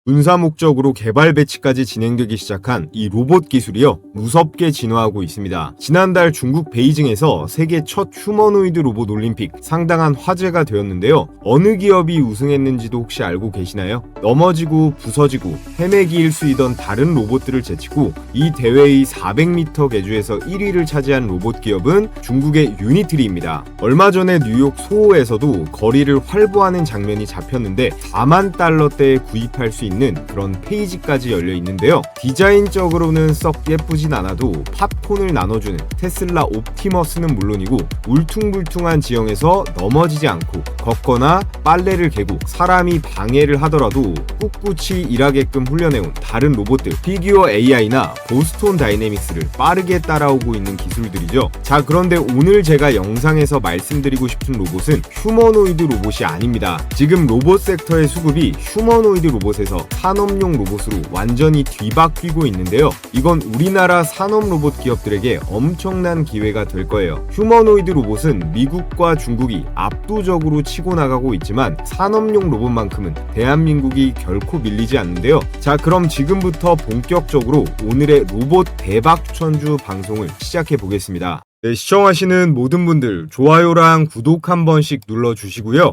군사 목적으로 개발 배치까지 진행되기 시작한 이 로봇 기술이요, 무섭게 진화하고 있습니다. 지난달 중국 베이징에서 세계 첫 휴머노이드 로봇 올림픽, 상당한 화제가 되었는데요. 어느 기업이 우승했는지도 혹시 알고 계시나요? 넘어지고 부서지고 헤매기 일수이던 다른 로봇들을 제치고 이 대회의 400m 계주에서 1위를 차지한 로봇 기업은 중국의 유니트리입니다. 얼마 전에 뉴욕 소호에서도 거리를 활보하는 장면이 잡혔는데 4만 달러대에 구입할 수 있는 그런 페이지까지 열려 있는데요. 디자인적으로는 썩 예쁘진 않아도 팝콘을 나눠주는 테슬라 옵티머스는 물론이고, 울퉁불퉁한 지형에서 넘어지지 않고 걷거나 빨래를 개고 사람이 방해를 하더라도 꿋꿋이 일하게끔 훈련해온 다른 로봇들, 피규어 AI나 보스톤 다이내믹스를 빠르게 따라오고 있는 기술들이죠. 자, 그런데 오늘 제가 영상에서 말씀드리고 싶은 로봇은 휴머노이드 로봇이 아닙니다. 지금 로봇 섹터의 수급이 휴머노이드 로봇에서 산업용 로봇으로 완전히 뒤바뀌고 있는데요. 이건 우리나라 산업 로봇 기업들에게 엄청난 기회가 될 거예요. 휴머노이드 로봇은 미국과 중국이 압도적으로 치고 나가고 있지만 산업용 로봇만큼은 대한민국이 결코 밀리지 않는데요. 자, 그럼 지금부터 본격적으로 오늘의 로봇 대박 추천주 방송을 시작해 보겠습니다. 네, 시청하시는 모든 분들 좋아요랑 구독 한 번씩 눌러주시고요.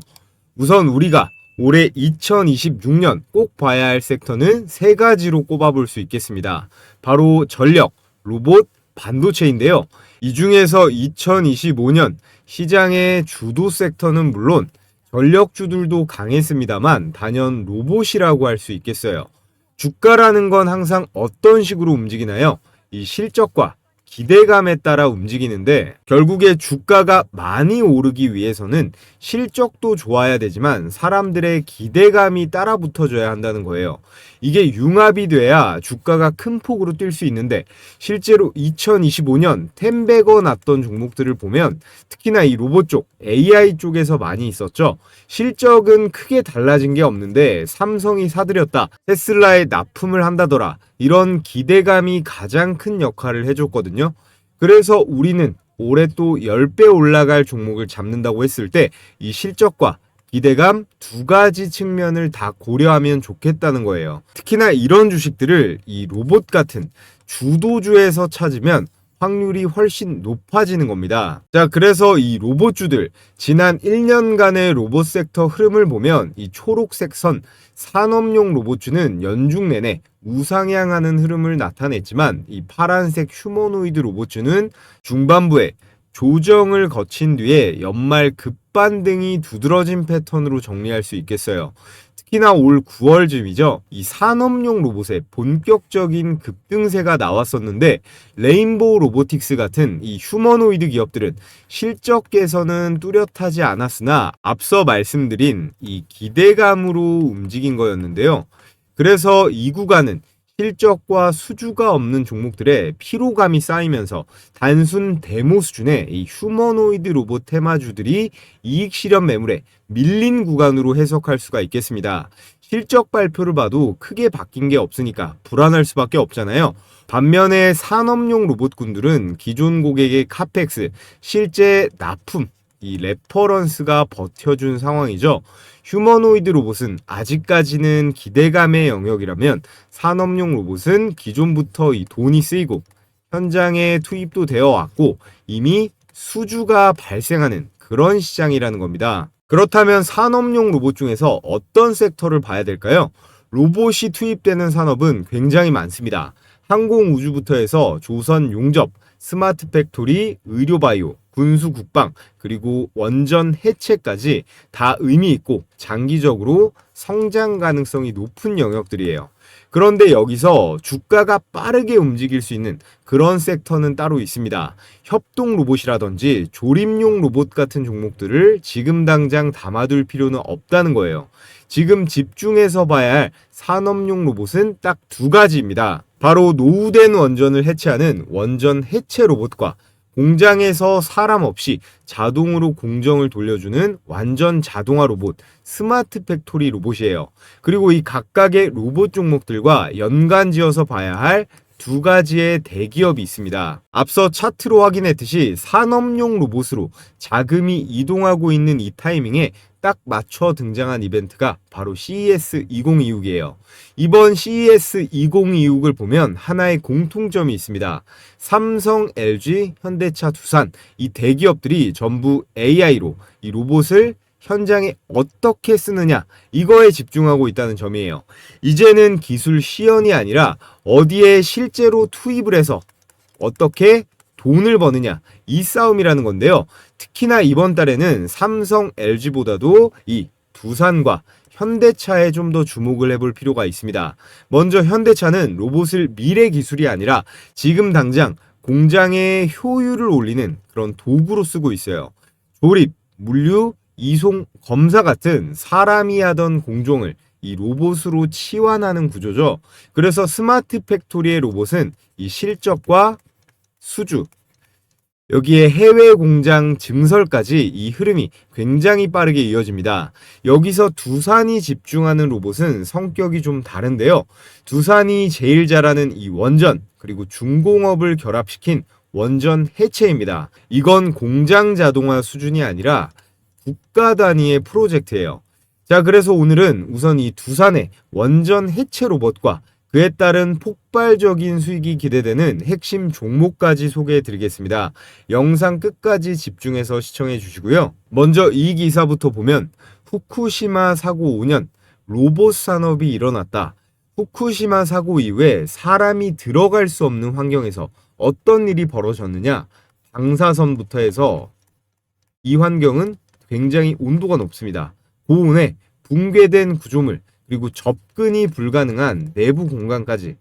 우선 우리가 올해 2026년 꼭 봐야 할 섹터는 세 가지로 꼽아볼 수 있겠습니다. 바로 전력, 로봇, 반도체인데요. 이 중에서 2025년 시장의 주도 섹터는 물론 전력주들도 강했습니다만 단연 로봇이라고 할 수 있겠어요. 주가라는 건 항상 어떤 식으로 움직이나요? 이 실적과 기대감에 따라 움직이는데, 결국에 주가가 많이 오르기 위해서는 실적도 좋아야 되지만 사람들의 기대감이 따라 붙어줘야 한다는 거예요. 이게 융합이 돼야 주가가 큰 폭으로 뛸 수 있는데, 실제로 2025년 텐베거 났던 종목들을 보면 특히나 이 로봇 쪽, AI 쪽에서 많이 있었죠. 실적은 크게 달라진 게 없는데 삼성이 사들였다, 테슬라에 납품을 한다더라, 이런 기대감이 가장 큰 역할을 해줬거든요. 그래서 우리는 올해 또 10배 올라갈 종목을 잡는다고 했을 때 이 실적과 기대감 두 가지 측면을 다 고려하면 좋겠다는 거예요. 특히나 이런 주식들을 이 로봇 같은 주도주에서 찾으면 확률이 훨씬 높아지는 겁니다. 자, 그래서 이 로봇주들, 지난 1년간의 로봇 섹터 흐름을 보면 이 초록색 선 산업용 로봇주는 연중 내내 우상향하는 흐름을 나타냈지만, 이 파란색 휴머노이드 로봇주는 중반부에 조정을 거친 뒤에 연말 급반등이 두드러진 패턴으로 정리할 수 있겠어요. 특히나 올 9월쯤이죠. 이 산업용 로봇의 본격적인 급등세가 나왔었는데, 레인보우 로보틱스 같은 이 휴머노이드 기업들은 실적 개선은 뚜렷하지 않았으나 앞서 말씀드린 이 기대감으로 움직인 거였는데요. 그래서 이 구간은 실적과 수주가 없는 종목들의 피로감이 쌓이면서 단순 데모 수준의 이 휴머노이드 로봇 테마주들이 이익 실현 매물에 밀린 구간으로 해석할 수가 있겠습니다. 실적 발표를 봐도 크게 바뀐 게 없으니까 불안할 수밖에 없잖아요. 반면에 산업용 로봇군들은 기존 고객의 카펙스, 실제 납품, 이 레퍼런스가 버텨준 상황이죠. 휴머노이드 로봇은 아직까지는 기대감의 영역이라면 산업용 로봇은 기존부터 이 돈이 쓰이고 현장에 투입도 되어 왔고 이미 수주가 발생하는 그런 시장이라는 겁니다. 그렇다면 산업용 로봇 중에서 어떤 섹터를 봐야 될까요? 로봇이 투입되는 산업은 굉장히 많습니다. 항공우주부터 해서 조선 용접, 스마트 팩토리, 의료바이오, 군수 국방, 그리고 원전 해체까지 다 의미 있고 장기적으로 성장 가능성이 높은 영역들이에요. 그런데 여기서 주가가 빠르게 움직일 수 있는 그런 섹터는 따로 있습니다. 협동 로봇이라든지 조립용 로봇 같은 종목들을 지금 당장 담아둘 필요는 없다는 거예요. 지금 집중해서 봐야 할 산업용 로봇은 딱 두 가지입니다. 바로 노후된 원전을 해체하는 원전 해체 로봇과 공장에서 사람 없이 자동으로 공정을 돌려주는 완전 자동화 로봇, 스마트 팩토리 로봇이에요. 그리고 이 각각의 로봇 종목들과 연관지어서 봐야 할 두 가지의 대기업이 있습니다. 앞서 차트로 확인했듯이 산업용 로봇으로 자금이 이동하고 있는 이 타이밍에 딱 맞춰 등장한 이벤트가 바로 CES 2026이에요. 이번 CES 2026을 보면 하나의 공통점이 있습니다. 삼성, LG, 현대차, 두산 이 대기업들이 전부 AI로 이 로봇을 현장에 어떻게 쓰느냐 이거에 집중하고 있다는 점이에요. 이제는 기술 시연이 아니라 어디에 실제로 투입을 해서 어떻게 돈을 버느냐 이 싸움이라는 건데요. 특히나 이번 달에는 삼성, LG보다도 이 두산과 현대차에 좀 더 주목을 해볼 필요가 있습니다. 먼저 현대차는 로봇을 미래 기술이 아니라 지금 당장 공장의 효율을 올리는 그런 도구로 쓰고 있어요. 조립, 물류, 이송, 검사 같은 사람이 하던 공종을 이 로봇으로 치환하는 구조죠. 그래서 스마트 팩토리의 로봇은 이 실적과 수주, 여기에 해외 공장 증설까지 이 흐름이 굉장히 빠르게 이어집니다. 여기서 두산이 집중하는 로봇은 성격이 좀 다른데요. 두산이 제일 잘하는 이 원전, 그리고 중공업을 결합시킨 원전 해체입니다. 이건 공장 자동화 수준이 아니라 국가 단위의 프로젝트예요. 자, 그래서 오늘은 우선 이 두산의 원전 해체 로봇과 그에 따른 폭발적인 수익이 기대되는 핵심 종목까지 소개해 드리겠습니다. 영상 끝까지 집중해서 시청해 주시고요. 먼저 이 기사부터 보면 후쿠시마 사고 5년 로봇 산업이 일어났다. 후쿠시마 사고 이후에 사람이 들어갈 수 없는 환경에서 어떤 일이 벌어졌느냐? 방사선부터 해서 이 환경은 굉장히 온도가 높습니다. 고온에 붕괴된 구조물, 그리고 접근이 불가능한 내부 공간까지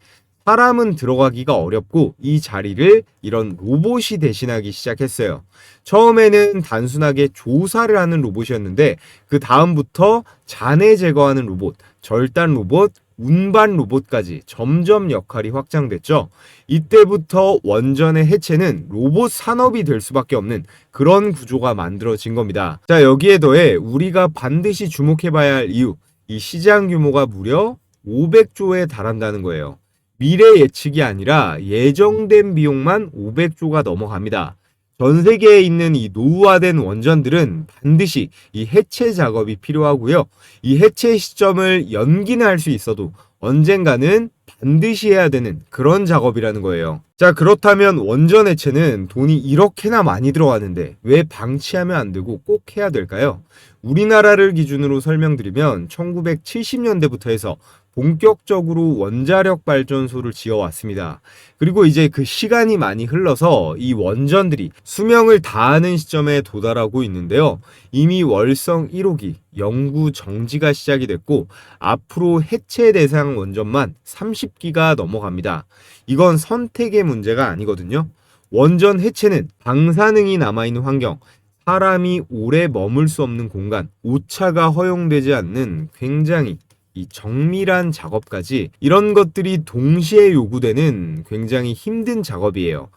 사람은 들어가기가 어렵고 이 자리를 이런 로봇이 대신하기 시작했어요. 처음에는 단순하게 조사를 하는 로봇이었는데 그 다음부터 잔해 제거하는 로봇, 절단 로봇, 운반 로봇까지 점점 역할이 확장됐죠. 이때부터 원전의 해체는 로봇 산업이 될 수밖에 없는 그런 구조가 만들어진 겁니다. 자, 여기에 더해 우리가 반드시 주목해봐야 할 이유, 이 시장 규모가 무려 500조에 달한다는 거예요. 미래 예측이 아니라 예정된 비용만 500조가 넘어갑니다. 전 세계에 있는 이 노후화된 원전들은 반드시 이 해체 작업이 필요하고요. 이 해체 시점을 연기는 할 수 있어도 언젠가는 반드시 해야 되는 그런 작업이라는 거예요. 자, 그렇다면 원전 해체는 돈이 이렇게나 많이 들어가는데 왜 방치하면 안 되고 꼭 해야 될까요? 우리나라를 기준으로 설명드리면 1970년대부터 해서 본격적으로 원자력 발전소를 지어왔습니다. 그리고 이제 그 시간이 많이 흘러서 이 원전들이 수명을 다하는 시점에 도달하고 있는데요. 이미 월성 1호기 연구 정지가 시작이 됐고 앞으로 해체 대상 원전만 30기가 넘어갑니다. 이건 선택의 문제가 아니거든요. 원전 해체는 방사능이 남아있는 환경, 사람이 오래 머물 수 없는 공간, 오차가 허용되지 않는 굉장히 이 정밀한 작업까지 이런 것들이 동시에 요구되는 굉장히 힘든 작업이에요.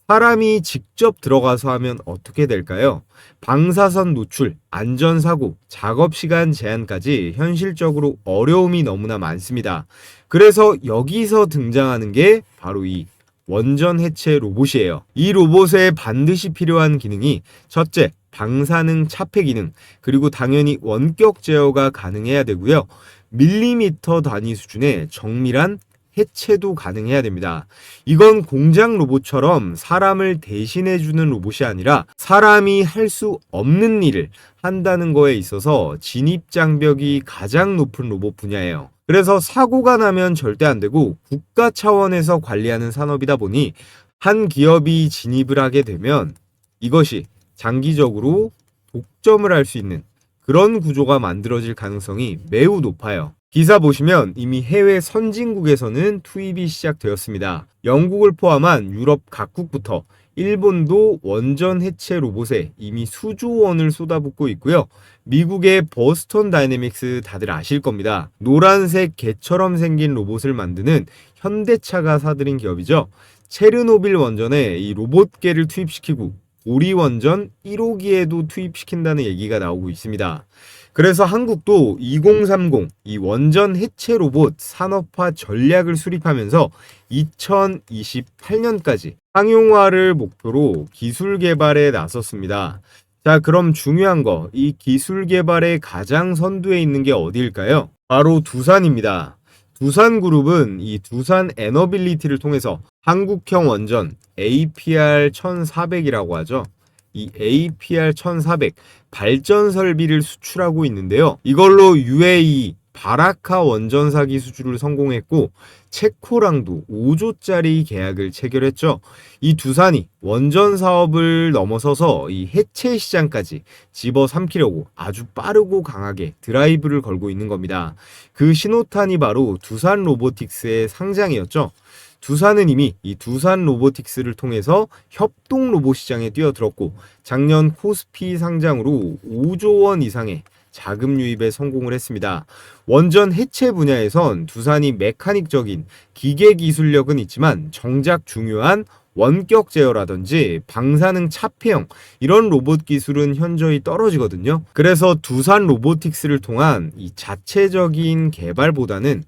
사람이 직접 들어가서 하면 어떻게 될까요? 방사선 노출, 안전사고, 작업시간 제한까지 현실적으로 어려움이 너무나 많습니다. 그래서 여기서 등장하는 게 바로 이 원전 해체 로봇이에요. 이 로봇에 반드시 필요한 기능이 첫째, 방사능 차폐 기능, 그리고 당연히 원격 제어가 가능해야 되고요. 밀리미터 단위 수준의 정밀한 해체도 가능해야 됩니다. 이건 공장 로봇처럼 사람을 대신해주는 로봇이 아니라 사람이 할 수 없는 일을 한다는 거에 있어서 진입장벽이 가장 높은 로봇 분야예요. 그래서 사고가 나면 절대 안 되고 국가 차원에서 관리하는 산업이다 보니 한 기업이 진입을 하게 되면 이것이 장기적으로 독점을 할 수 있는 그런 구조가 만들어질 가능성이 매우 높아요. 기사 보시면 이미 해외 선진국에서는 투입이 시작되었습니다. 영국을 포함한 유럽 각국부터 일본도 원전 해체 로봇에 이미 수조 원을 쏟아붓고 있고요. 미국의 버스턴 다이내믹스 다들 아실 겁니다. 노란색 개처럼 생긴 로봇을 만드는 현대차가 사들인 기업이죠. 체르노빌 원전에 이 로봇계를 투입시키고 고리 원전 1호기에도 투입시킨다는 얘기가 나오고 있습니다. 그래서 한국도 2030 이 원전 해체 로봇 산업화 전략을 수립하면서 2028년까지 상용화를 목표로 기술 개발에 나섰습니다. 자, 그럼 중요한 거, 이 기술 개발의 가장 선두에 있는 게 어디일까요? 바로 두산입니다. 두산그룹은 이 두산 에너빌리티를 통해서 한국형 원전 APR 1400이라고 하죠. 이 APR 1400 발전 설비를 수출하고 있는데요. 이걸로 UAE 바라카 원전사 기수주를 성공했고 체코랑도 5조짜리 계약을 체결했죠. 이 두산이 원전 사업을 넘어서서 이 해체 시장까지 집어삼키려고 아주 빠르고 강하게 드라이브를 걸고 있는 겁니다. 그 신호탄이 바로 두산 로보틱스의 상장이었죠. 두산은 이미 이 두산 로보틱스를 통해서 협동 로봇 시장에 뛰어들었고 작년 코스피 상장으로 5조 원 이상의 자금 유입에 성공을 했습니다. 원전 해체 분야에선 두산이 메카닉적인 기계 기술력은 있지만 정작 중요한 원격 제어라든지 방사능 차폐형 이런 로봇 기술은 현저히 떨어지거든요. 그래서 두산 로보틱스를 통한 이 자체적인 개발보다는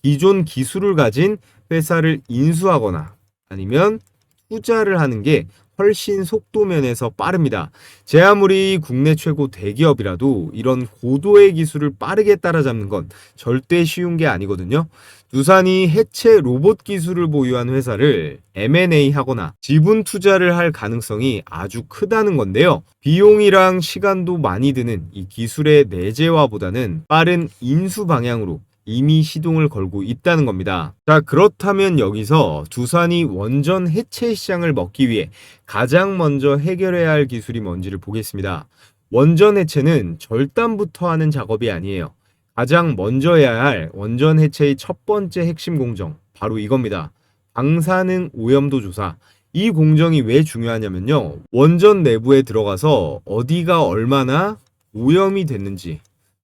기존 기술을 가진 회사를 인수하거나 아니면 투자를 하는 게 훨씬 속도 면에서 빠릅니다. 제 아무리 국내 최고 대기업이라도 이런 고도의 기술을 빠르게 따라잡는 건 절대 쉬운 게 아니거든요. 두산이 해체 로봇 기술을 보유한 회사를 M&A 하거나 지분 투자를 할 가능성이 아주 크다는 건데요. 비용이랑 시간도 많이 드는 이 기술의 내재화보다는 빠른 인수 방향으로 이미 시동을 걸고 있다는 겁니다. 자, 그렇다면 여기서 두산이 원전 해체 시장을 먹기 위해 가장 먼저 해결해야 할 기술이 뭔지를 보겠습니다. 원전 해체는 절단부터 하는 작업이 아니에요. 가장 먼저 해야 할 원전 해체의 첫 번째 핵심 공정, 바로 이겁니다. 방사능 오염도 조사. 이 공정이 왜 중요하냐면요. 원전 내부에 들어가서 어디가 얼마나 오염이 됐는지,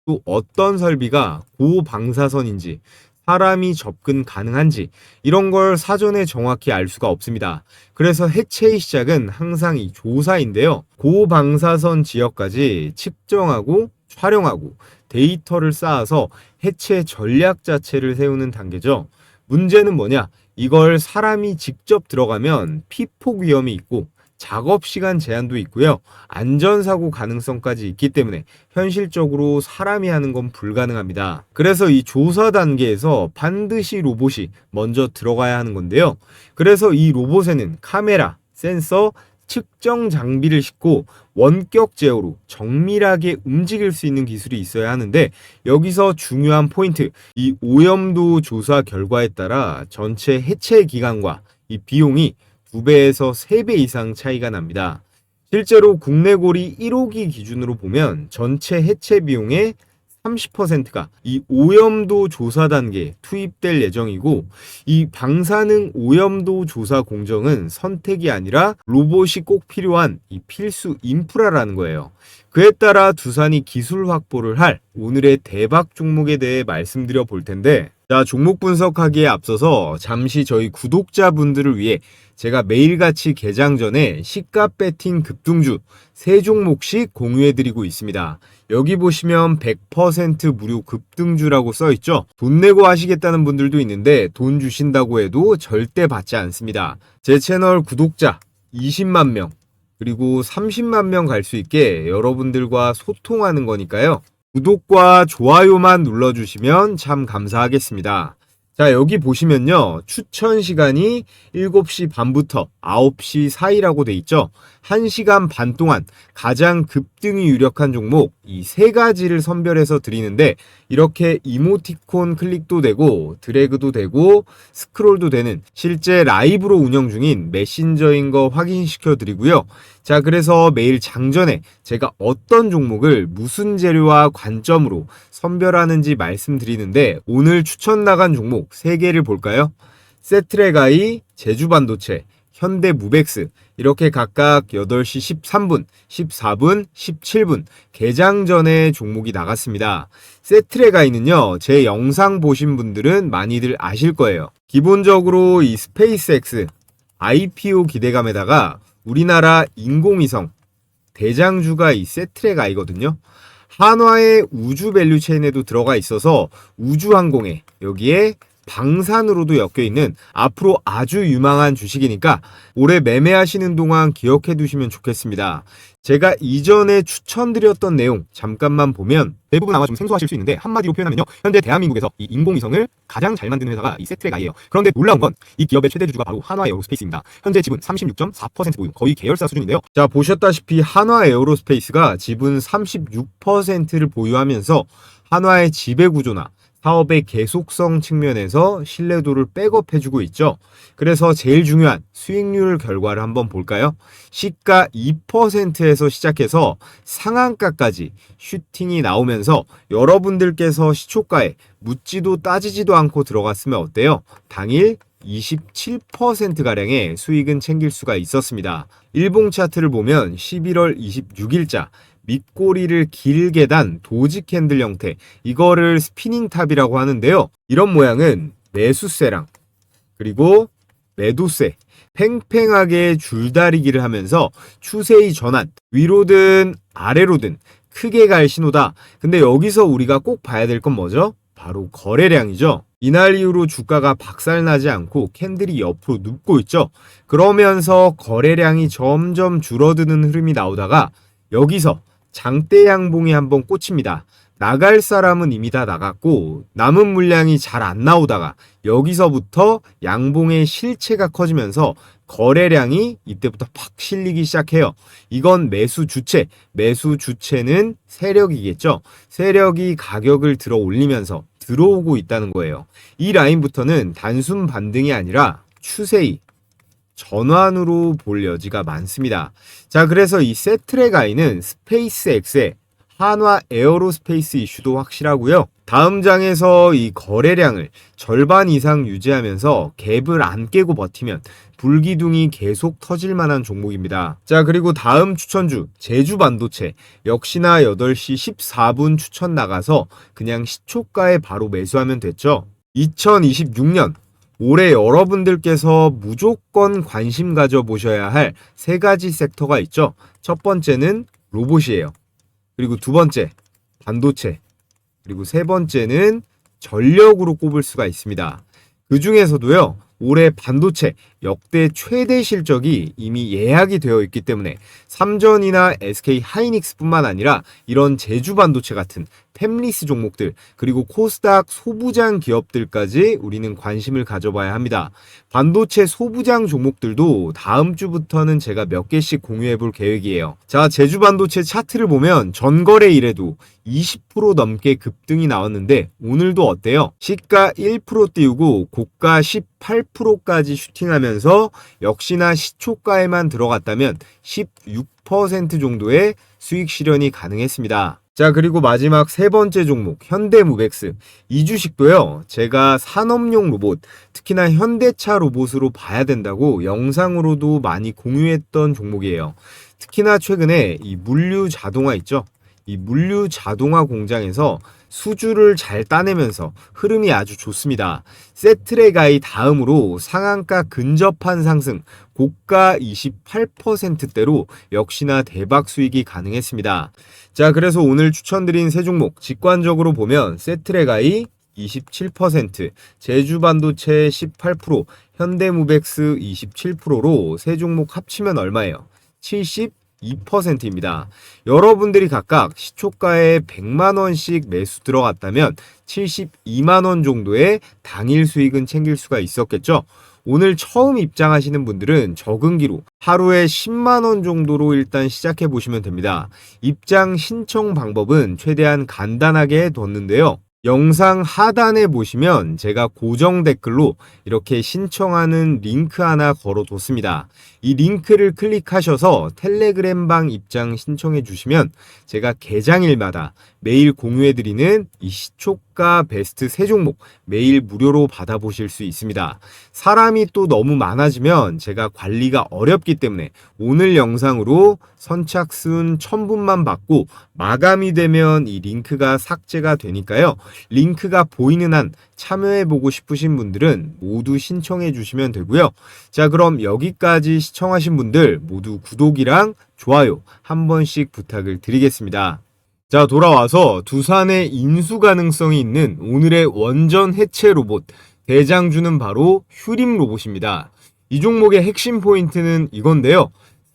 또 어떤 설비가 고방사선인지, 사람이 접근 가능한지 이런 걸 사전에 정확히 알 수가 없습니다. 그래서 해체의 시작은 항상 이 조사인데요. 고방사선 지역까지 측정하고 촬영하고 데이터를 쌓아서 해체 전략 자체를 세우는 단계죠. 문제는 뭐냐? 이걸 사람이 직접 들어가면 피폭 위험이 있고 작업 시간 제한도 있고요. 안전사고 가능성까지 있기 때문에 현실적으로 사람이 하는 건 불가능합니다. 그래서 이 조사 단계에서 반드시 로봇이 먼저 들어가야 하는 건데요. 그래서 이 로봇에는 카메라, 센서, 측정 장비를 싣고 원격 제어로 정밀하게 움직일 수 있는 기술이 있어야 하는데 여기서 중요한 포인트, 이 오염도 조사 결과에 따라 전체 해체 기간과 이 비용이 2배에서 3배 이상 차이가 납니다. 실제로 국내 고리 1호기 기준으로 보면 전체 해체 비용의 30%가 이 오염도 조사 단계에 투입될 예정이고 이 방사능 오염도 조사 공정은 선택이 아니라 로봇이 꼭 필요한 이 필수 인프라라는 거예요. 그에 따라 두산이 기술 확보를 할 오늘의 대박 종목에 대해 말씀드려 볼 텐데 자, 종목 분석하기에 앞서서 잠시 저희 구독자분들을 위해 제가 매일같이 개장 전에 시가 배팅 급등주 3종목씩 공유해드리고 있습니다. 여기 보시면 100% 무료 급등주라고 써있죠. 돈 내고 하시겠다는 분들도 있는데 돈 주신다고 해도 절대 받지 않습니다. 제 채널 구독자 20만 명 그리고 30만 명 갈 수 있게 여러분들과 소통하는 거니까요. 구독과 좋아요만 눌러주시면 참 감사하겠습니다. 자, 여기 보시면요. 추천 시간이 7시 반부터 9시 사이라고 돼 있죠. 1시간 반 동안 가장 급등이 유력한 종목 이 3가지를 선별해서 드리는데 이렇게 이모티콘 클릭도 되고 드래그도 되고 스크롤도 되는 실제 라이브로 운영 중인 메신저인 거 확인시켜 드리고요. 자, 그래서 매일 장전에 제가 어떤 종목을 무슨 재료와 관점으로 선별하는지 말씀드리는데 오늘 추천 나간 종목 3개를 볼까요? 세트레가이, 제주반도체, 현대무벡스 이렇게 각각 8시 13분, 14분, 17분 개장 전에 종목이 나갔습니다. 세트레가이는요. 제 영상 보신 분들은 많이들 아실 거예요. 기본적으로 이 스페이스X IPO 기대감에다가 우리나라 인공위성 대장주가 이 세트레가이거든요. 한화의 우주 밸류체인에도 들어가 있어서 우주항공에 여기에 방산으로도 엮여있는 앞으로 아주 유망한 주식이니까 올해 매매하시는 동안 기억해 두시면 좋겠습니다. 제가 이전에 추천드렸던 내용 잠깐만 보면 대부분 아마 좀 생소하실 수 있는데 한마디로 표현하면요, 현재 대한민국에서 이 인공위성을 가장 잘 만드는 회사가 이 세트랙아이예요. 그런데 놀라운 건 이 기업의 최대 주주가 바로 한화에어로스페이스입니다. 현재 지분 36.4% 보유, 거의 계열사 수준인데요. 자, 보셨다시피 한화에어로스페이스가 지분 36%를 보유하면서 한화의 지배구조나 사업의 계속성 측면에서 신뢰도를 백업해주고 있죠. 그래서 제일 중요한 수익률 결과를 한번 볼까요? 시가 2%에서 시작해서 상한가까지 슈팅이 나오면서 여러분들께서 시초가에 묻지도 따지지도 않고 들어갔으면 어때요? 당일 27%가량의 수익은 챙길 수가 있었습니다. 일봉 차트를 보면 11월 26일자 밑꼬리를 길게 단 도지 캔들 형태, 이거를 스피닝 탑이라고 하는데요. 이런 모양은 매수세랑 그리고 매도세, 팽팽하게 줄다리기를 하면서 추세의 전환, 위로든 아래로든 크게 갈 신호다. 근데 여기서 우리가 꼭 봐야 될 건 뭐죠? 바로 거래량이죠. 이날 이후로 주가가 박살나지 않고 캔들이 옆으로 눕고 있죠. 그러면서 거래량이 점점 줄어드는 흐름이 나오다가 여기서 장대 양봉이 한번 꽂힙니다. 나갈 사람은 이미 다 나갔고 남은 물량이 잘 안 나오다가 여기서부터 양봉의 실체가 커지면서 거래량이 이때부터 팍 실리기 시작해요. 이건 매수 주체는 세력이겠죠. 세력이 가격을 들어 올리면서 들어오고 있다는 거예요. 이 라인부터는 단순 반등이 아니라 추세의 전환으로 볼 여지가 많습니다. 자, 그래서 이 세트랙아이는 스페이스X의 한화 에어로스페이스 이슈도 확실하고요. 다음 장에서 이 거래량을 절반 이상 유지하면서 갭을 안 깨고 버티면 불기둥이 계속 터질 만한 종목입니다. 자, 그리고 다음 추천주 제주반도체, 역시나 8시 14분 추천 나가서 그냥 시초가에 바로 매수하면 됐죠. 2026년 올해 여러분들께서 무조건 관심 가져보셔야 할 세 가지 섹터가 있죠. 첫 번째는 로봇이에요. 그리고 두 번째, 반도체. 그리고 세 번째는 전력으로 꼽을 수가 있습니다. 그 중에서도요, 올해 반도체 역대 최대 실적이 이미 예약이 되어 있기 때문에 삼전이나 SK 하이닉스뿐만 아니라 이런 제주 반도체 같은 팹리스 종목들, 그리고 코스닥 소부장 기업들까지 우리는 관심을 가져봐야 합니다. 반도체 소부장 종목들도 다음 주부터는 제가 몇 개씩 공유해 볼 계획이에요. 자, 제주 반도체 차트를 보면 전거래 일에도 20% 넘게 급등이 나왔는데 오늘도 어때요? 시가 1% 띄우고 고가 18%까지 슈팅하면서 역시나 시초가에만 들어갔다면 16% 정도의 수익 실현이 가능했습니다. 자, 그리고 마지막 세 번째 종목 현대무벡스, 이 주식도요, 제가 산업용 로봇, 특히나 현대차 로봇으로 봐야 된다고 영상으로도 많이 공유했던 종목이에요. 특히나 최근에 이 물류 자동화 있죠? 이 물류 자동화 공장에서 수주를 잘 따내면서 흐름이 아주 좋습니다. 세트랙아이 다음으로 상한가 근접한 상승, 고가 28%대로 역시나 대박 수익이 가능했습니다. 자, 그래서 오늘 추천드린 세 종목 직관적으로 보면 세트랙아이 27%, 제주반도체 18%, 현대무벡스 27%로 세 종목 합치면 얼마예요? 72%입니다. 여러분들이 각각 시초가에 100만원씩 매수 들어갔다면 72만원 정도의 당일 수익은 챙길 수가 있었겠죠. 오늘 처음 입장하시는 분들은 적응기로 하루에 10만원 정도로 일단 시작해 보시면 됩니다. 입장 신청 방법은 최대한 간단하게 뒀는데요. 영상 하단에 보시면 제가 고정 댓글로 이렇게 신청하는 링크 하나 걸어뒀습니다. 이 링크를 클릭하셔서 텔레그램방 입장 신청해 주시면 제가 개장일마다 매일 공유해드리는 이 시초가 베스트 세 종목 매일 무료로 받아보실 수 있습니다. 사람이 또 너무 많아지면 제가 관리가 어렵기 때문에 오늘 영상으로 선착순 1000분만 받고 마감이 되면 이 링크가 삭제가 되니까요. 링크가 보이는 한 참여해보고 싶으신 분들은 모두 신청해 주시면 되고요. 자, 그럼 여기까지 시청하신 분들 모두 구독이랑 좋아요 한 번씩 부탁을 드리겠습니다. 자, 돌아와서 두산의 인수 가능성이 있는 오늘의 원전 해체 로봇, 대장주는 바로 휴림 로봇입니다. 이 종목의 핵심 포인트는 이건데요.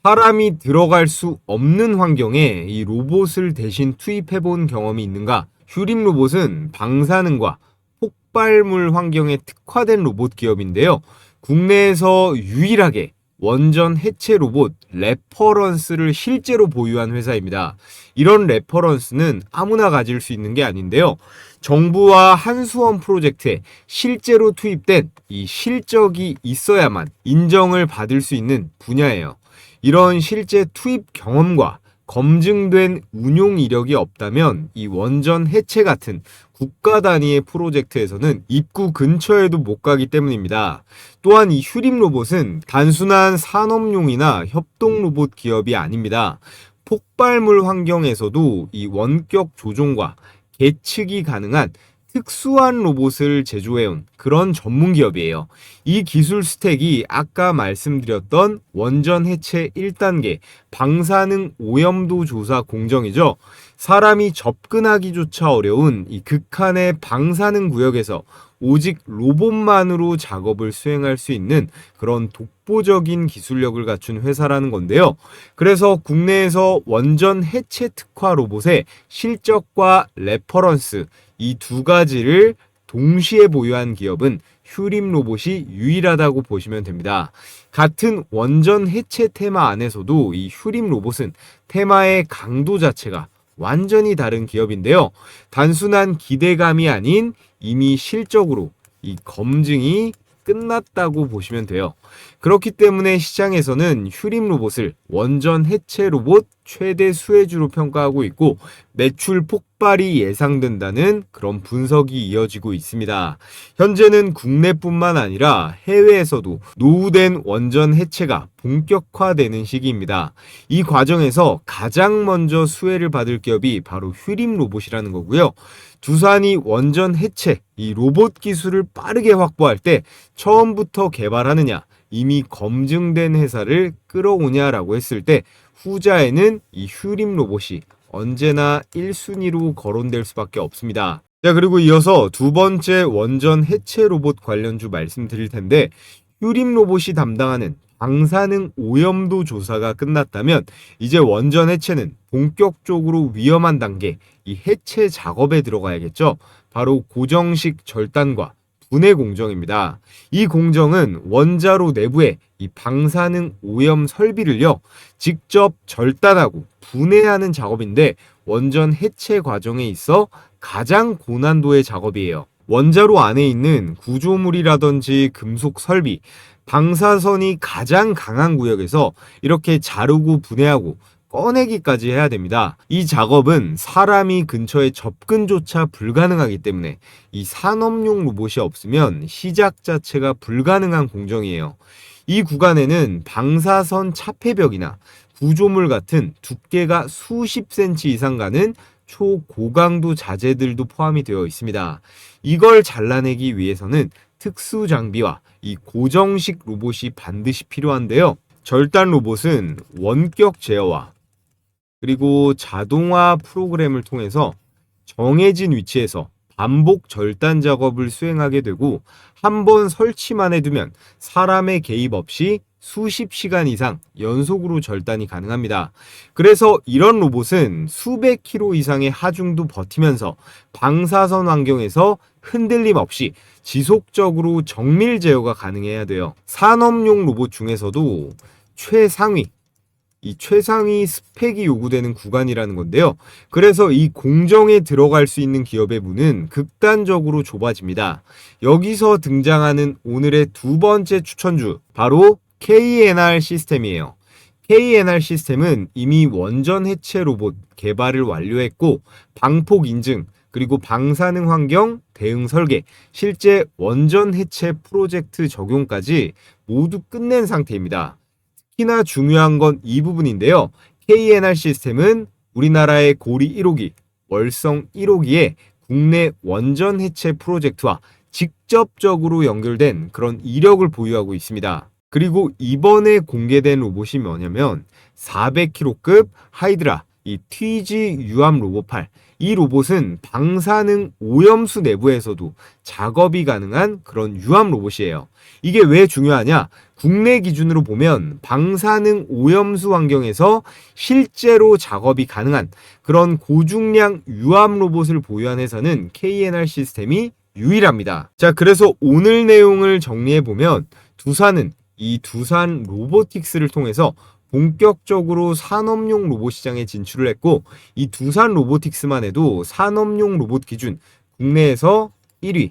사람이 들어갈 수 없는 환경에 이 로봇을 대신 투입해 본 경험이 있는가? 휴림 로봇은 방사능과 폭발물 환경에 특화된 로봇 기업인데요. 국내에서 유일하게 원전 해체 로봇 레퍼런스를 실제로 보유한 회사입니다. 이런 레퍼런스는 아무나 가질 수 있는 게 아닌데요. 정부와 한수원 프로젝트에 실제로 투입된 이 실적이 있어야만 인정을 받을 수 있는 분야예요. 이런 실제 투입 경험과 검증된 운용 이력이 없다면 이 원전 해체 같은 국가 단위의 프로젝트에서는 입구 근처에도 못 가기 때문입니다. 또한 이 휴림 로봇은 단순한 산업용이나 협동 로봇 기업이 아닙니다. 폭발물 환경에서도 이 원격 조종과 계측이 가능한 특수한 로봇을 제조해온 그런 전문 기업이에요. 이 기술 스택이 아까 말씀드렸던 원전 해체 1단계 방사능 오염도 조사 공정이죠. 사람이 접근하기조차 어려운 이 극한의 방사능 구역에서 오직 로봇만으로 작업을 수행할 수 있는 그런 독보적인 기술력을 갖춘 회사라는 건데요. 그래서 국내에서 원전 해체 특화 로봇의 실적과 레퍼런스 이 두 가지를 동시에 보유한 기업은 휴림 로봇이 유일하다고 보시면 됩니다. 같은 원전 해체 테마 안에서도 이 휴림 로봇은 테마의 강도 자체가 완전히 다른 기업인데요. 단순한 기대감이 아닌 이미 실적으로 이 검증이 끝났다고 보시면 돼요. 그렇기 때문에 시장에서는 휴림 로봇을 원전 해체 로봇 최대 수혜주로 평가하고 있고 매출 폭발이 예상된다는 그런 분석이 이어지고 있습니다. 현재는 국내뿐만 아니라 해외에서도 노후된 원전 해체가 본격화되는 시기입니다. 이 과정에서 가장 먼저 수혜를 받을 기업이 바로 휴림 로봇이라는 거고요. 두산이 원전 해체, 이 로봇 기술을 빠르게 확보할 때 처음부터 개발하느냐, 이미 검증된 회사를 끌어오냐라고 했을 때 후자에는 이 휴림 로봇이 언제나 1순위로 거론될 수밖에 없습니다. 자, 그리고 이어서 두 번째 원전 해체 로봇 관련주 말씀드릴 텐데 휴림 로봇이 담당하는 방사능 오염도 조사가 끝났다면 이제 원전 해체는 본격적으로 위험한 단계, 이 해체 작업에 들어가야겠죠. 바로 고정식 절단과 분해 공정입니다. 이 공정은 원자로 내부에 이 방사능 오염 설비를요, 직접 절단하고 분해하는 작업인데 원전 해체 과정에 있어 가장 고난도의 작업이에요. 원자로 안에 있는 구조물이라든지 금속 설비, 방사선이 가장 강한 구역에서 이렇게 자르고 분해하고 꺼내기까지 해야 됩니다. 이 작업은 사람이 근처에 접근조차 불가능하기 때문에 이 산업용 로봇이 없으면 시작 자체가 불가능한 공정이에요. 이 구간에는 방사선 차폐벽이나 구조물 같은 두께가 수십 센치 이상 가는 초고강도 자재들도 포함이 되어 있습니다. 이걸 잘라내기 위해서는 특수 장비와 이 고정식 로봇이 반드시 필요한데요. 절단 로봇은 원격 제어와 그리고 자동화 프로그램을 통해서 정해진 위치에서 반복 절단 작업을 수행하게 되고 한 번 설치만 해두면 사람의 개입 없이 수십 시간 이상 연속으로 절단이 가능합니다. 그래서 이런 로봇은 수백 킬로 이상의 하중도 버티면서 방사선 환경에서 흔들림 없이 지속적으로 정밀 제어가 가능해야 돼요. 산업용 로봇 중에서도 이 최상위 스펙이 요구되는 구간이라는 건데요. 그래서 이 공정에 들어갈 수 있는 기업의 문은 극단적으로 좁아집니다. 여기서 등장하는 오늘의 두 번째 추천주, 바로 KNR 시스템이에요. KNR 시스템은 이미 원전 해체 로봇 개발을 완료했고 방폭 인증, 그리고 방사능 환경 대응 설계, 실제 원전 해체 프로젝트 적용까지 모두 끝낸 상태입니다. 특히나 중요한 건 이 부분인데요. KNR 시스템은 우리나라의 고리 1호기, 월성 1호기에 국내 원전 해체 프로젝트와 직접적으로 연결된 그런 이력을 보유하고 있습니다. 그리고 이번에 공개된 로봇이 뭐냐면 400kg급 하이드라 이 TG 유암 로봇팔, 이 로봇은 방사능 오염수 내부에서도 작업이 가능한 그런 유압 로봇이에요. 이게 왜 중요하냐? 국내 기준으로 보면 방사능 오염수 환경에서 실제로 작업이 가능한 그런 고중량 유압 로봇을 보유한 회사는 KNR 시스템이 유일합니다. 자, 그래서 오늘 내용을 정리해보면 두산은 이 두산 로보틱스를 통해서 본격적으로 산업용 로봇 시장에 진출을 했고, 이 두산 로보틱스만 해도 산업용 로봇 기준 국내에서 1위,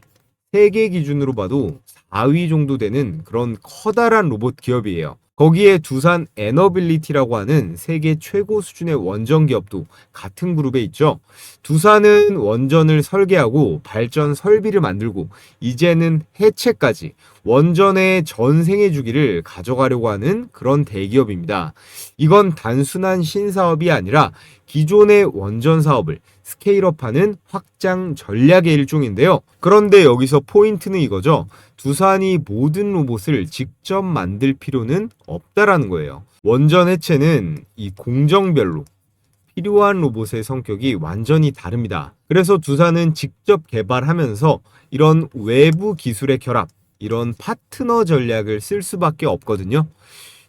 세계 기준으로 봐도 4위 정도 되는 그런 커다란 로봇 기업이에요. 거기에 두산 에너빌리티라고 하는 세계 최고 수준의 원전 기업도 같은 그룹에 있죠. 두산은 원전을 설계하고 발전 설비를 만들고 이제는 해체까지 원전의 전 생애 주기를 가져가려고 하는 그런 대기업입니다. 이건 단순한 신사업이 아니라 기존의 원전 사업을 스케일업하는 확장 전략의 일종인데요. 그런데 여기서 포인트는 이거죠. 두산이 모든 로봇을 직접 만들 필요는 없다라는 거예요. 원전 해체는 이 공정별로 필요한 로봇의 성격이 완전히 다릅니다. 그래서 두산은 직접 개발하면서 이런 외부 기술의 결합, 이런 파트너 전략을 쓸 수밖에 없거든요.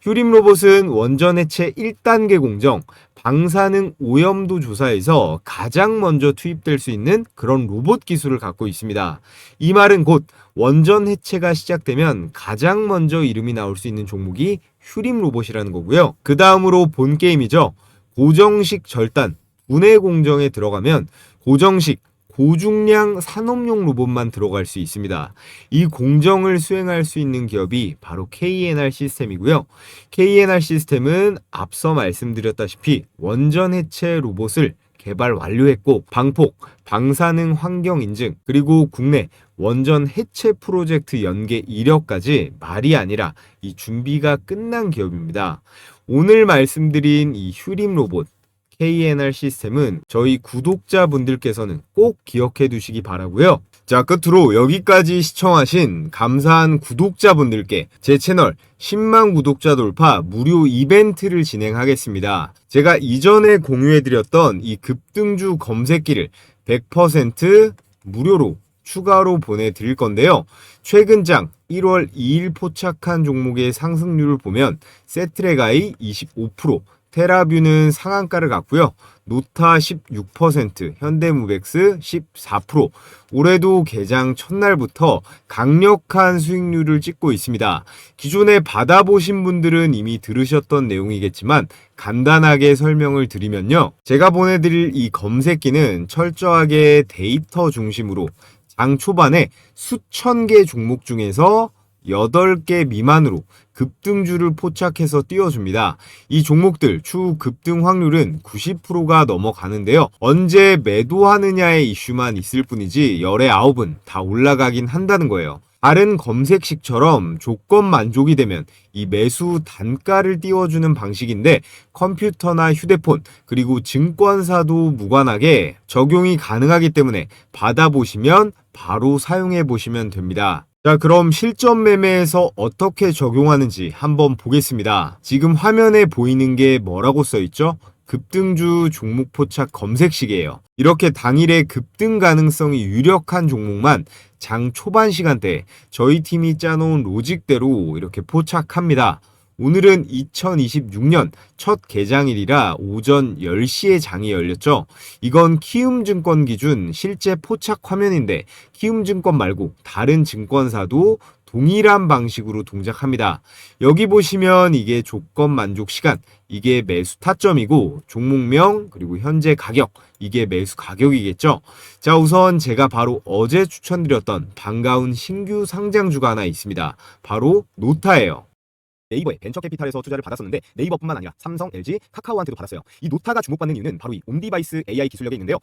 휴림 로봇은 원전 해체 1단계 공정, 방사능 오염도 조사에서 가장 먼저 투입될 수 있는 그런 로봇 기술을 갖고 있습니다. 이 말은 곧 원전 해체가 시작되면 가장 먼저 이름이 나올 수 있는 종목이 휴림 로봇이라는 거고요. 그 다음으로 본 게임이죠. 고정식 절단, 분해 공정에 들어가면 고정식 고중량 산업용 로봇만 들어갈 수 있습니다. 이 공정을 수행할 수 있는 기업이 바로 KNR 시스템이고요. KNR 시스템은 앞서 말씀드렸다시피 원전 해체 로봇을 개발 완료했고 방폭, 방사능 환경 인증, 그리고 국내 원전 해체 프로젝트 연계 이력까지 말이 아니라 이 준비가 끝난 기업입니다. 오늘 말씀드린 이 휴림 로봇 KNR 시스템은 저희 구독자분들께서는 꼭 기억해 두시기 바라고요. 자, 끝으로 여기까지 시청하신 감사한 구독자분들께 제 채널 10만 구독자 돌파 무료 이벤트를 진행하겠습니다. 제가 이전에 공유해드렸던 이 급등주 검색기를 100% 무료로 추가로 보내드릴 건데요. 최근 장 1월 2일 포착한 종목의 상승률을 보면 세트레가이 25%, 테라뷰는 상한가를 갔고요. 노타 16%, 현대무벡스 14%. 올해도 개장 첫날부터 강력한 수익률을 찍고 있습니다. 기존에 받아보신 분들은 이미 들으셨던 내용이겠지만 간단하게 설명을 드리면요. 제가 보내드릴 이 검색기는 철저하게 데이터 중심으로 장 초반에 수천 개 종목 중에서 8개 미만으로 급등주를 포착해서 띄워줍니다. 이 종목들 추후 급등 확률은 90%가 넘어가는데요. 언제 매도하느냐의 이슈만 있을 뿐이지 열의 9은 다 올라가긴 한다는 거예요. 다른 검색식처럼 조건 만족이 되면 이 매수 단가를 띄워주는 방식인데 컴퓨터나 휴대폰 그리고 증권사도 무관하게 적용이 가능하기 때문에 받아보시면 바로 사용해 보시면 됩니다. 자, 그럼 실전 매매에서 어떻게 적용하는지 한번 보겠습니다. 지금 화면에 보이는 게 뭐라고 써있죠? 급등주 종목 포착 검색식이에요. 이렇게 당일의 급등 가능성이 유력한 종목만 장 초반 시간대에 저희 팀이 짜놓은 로직대로 이렇게 포착합니다. 오늘은 2026년 첫 개장일이라 오전 10시에 장이 열렸죠. 이건 키움증권 기준 실제 포착 화면인데 키움증권 말고 다른 증권사도 동일한 방식으로 동작합니다. 여기 보시면 이게 조건 만족 시간, 이게 매수 타점이고 종목명 그리고 현재 가격, 이게 매수 가격이겠죠. 자, 우선 제가 바로 어제 추천드렸던 반가운 신규 상장주가 하나 있습니다. 바로 노타예요. 네이버에 벤처캐피탈에서 투자를 받았었는데 네이버뿐만 아니라 삼성, LG, 카카오한테도 받았어요. 이 노타가 주목받는 이유는 바로 이 온디바이스 AI 기술력에 있는데요.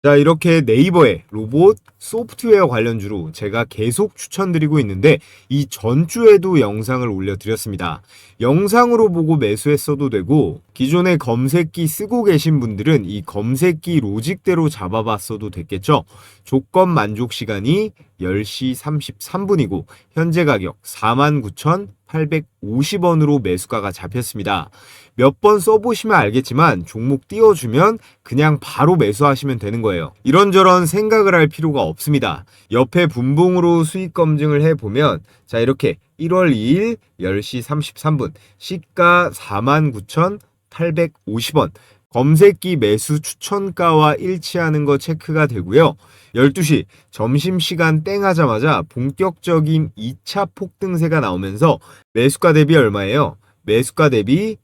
자, 이렇게 네이버의 로봇, 소프트웨어 관련주로 제가 계속 추천드리고 있는데 이 전주에도 영상을 올려드렸습니다. 영상으로 보고 매수했어도 되고 기존에 검색기 쓰고 계신 분들은 이 검색기 로직대로 잡아봤어도 됐겠죠. 조건 만족 시간이 10시 33분이고 현재 가격 49,850원으로 매수가가 잡혔습니다. 몇 번 써보시면 알겠지만 종목 띄워주면 그냥 바로 매수하시면 되는 거예요. 이런저런 생각을 할 필요가 없습니다. 옆에 분봉으로 수익 검증을 해보면 자 이렇게 1월 2일 10시 33분 시가 49,850원 검색기 매수 추천가와 일치하는 거 체크가 되고요. 12시 점심시간 땡 하자마자 본격적인 2차 폭등세가 나오면서 매수가 대비 얼마예요? 매수가 대비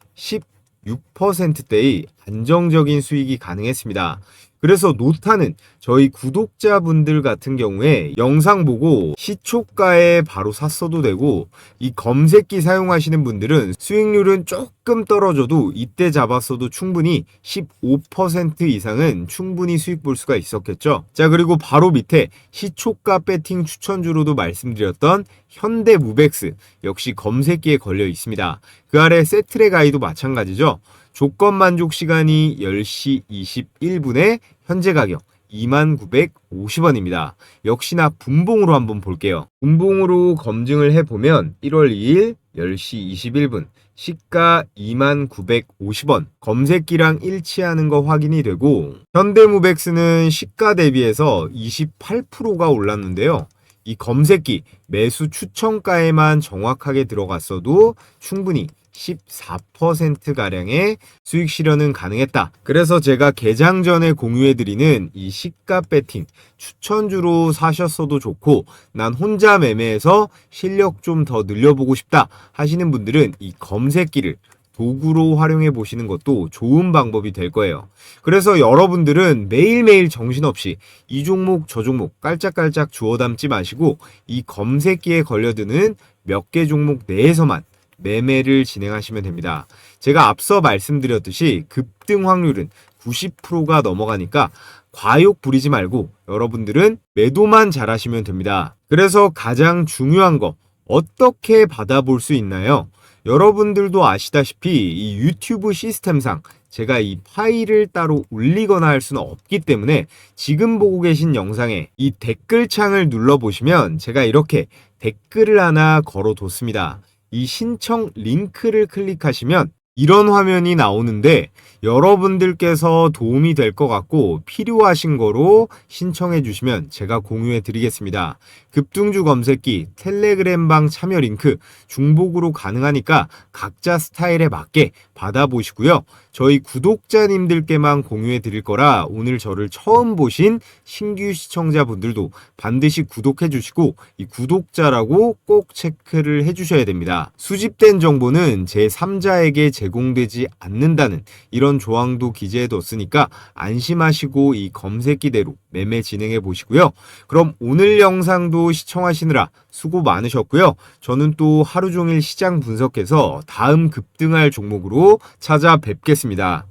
16%대의 안정적인 수익이 가능했습니다. 그래서 노타는 저희 구독자분들 같은 경우에 영상 보고 시초가에 바로 샀어도 되고 이 검색기 사용하시는 분들은 수익률은 조금 떨어져도 이때 잡았어도 충분히 15% 이상은 충분히 수익 볼 수가 있었겠죠. 자 그리고 바로 밑에 시초가 배팅 추천주로도 말씀드렸던 현대무벡스 역시 검색기에 걸려 있습니다. 그 아래 세트랙 아이도 마찬가지죠. 조건 만족 시간이 10시 21분에 현재 가격 2950원입니다. 역시나 분봉으로 한번 볼게요. 분봉으로 검증을 해보면 1월 2일 10시 21분 시가 2950원 검색기랑 일치하는 거 확인이 되고 현대무벡스는 시가 대비해서 28%가 올랐는데요. 이 검색기 매수 추천가에만 정확하게 들어갔어도 충분히 14%가량의 수익 실현은 가능했다. 그래서 제가 개장 전에 공유해드리는 이 시가 배팅 추천주로 사셨어도 좋고 난 혼자 매매해서 실력 좀 더 늘려보고 싶다 하시는 분들은 이 검색기를 도구로 활용해 보시는 것도 좋은 방법이 될 거예요. 그래서 여러분들은 매일매일 정신없이 이 종목 저 종목 깔짝깔짝 주워 담지 마시고 이 검색기에 걸려드는 몇 개 종목 내에서만 매매를 진행하시면 됩니다. 제가 앞서 말씀드렸듯이 급등 확률은 90%가 넘어가니까 과욕 부리지 말고 여러분들은 매도만 잘하시면 됩니다. 그래서 가장 중요한 거 어떻게 받아볼 수 있나요? 여러분들도 아시다시피 이 유튜브 시스템상 제가 이 파일을 따로 올리거나 할 수는 없기 때문에 지금 보고 계신 영상에 이 댓글창을 눌러보시면 제가 이렇게 댓글을 하나 걸어뒀습니다. 이 신청 링크를 클릭하시면 이런 화면이 나오는데 여러분들께서 도움이 될 것 같고 필요하신 거로 신청해 주시면 제가 공유해 드리겠습니다. 급등주 검색기 텔레그램방 참여 링크 중복으로 가능하니까 각자 스타일에 맞게 받아보시고요. 저희 구독자님들께만 공유해 드릴 거라 오늘 저를 처음 보신 신규 시청자분들도 반드시 구독해 주시고 이 구독자라고 꼭 체크를 해 주셔야 됩니다. 수집된 정보는 제3자에게 제공되지 않는다는 이런 조항도 기재해 뒀으니까 안심하시고 이 검색기대로 매매 진행해 보시고요. 그럼 오늘 영상도 시청하시느라 수고 많으셨고요. 저는 또 하루 종일 시장 분석해서 다음 급등할 종목으로 찾아뵙겠습니다.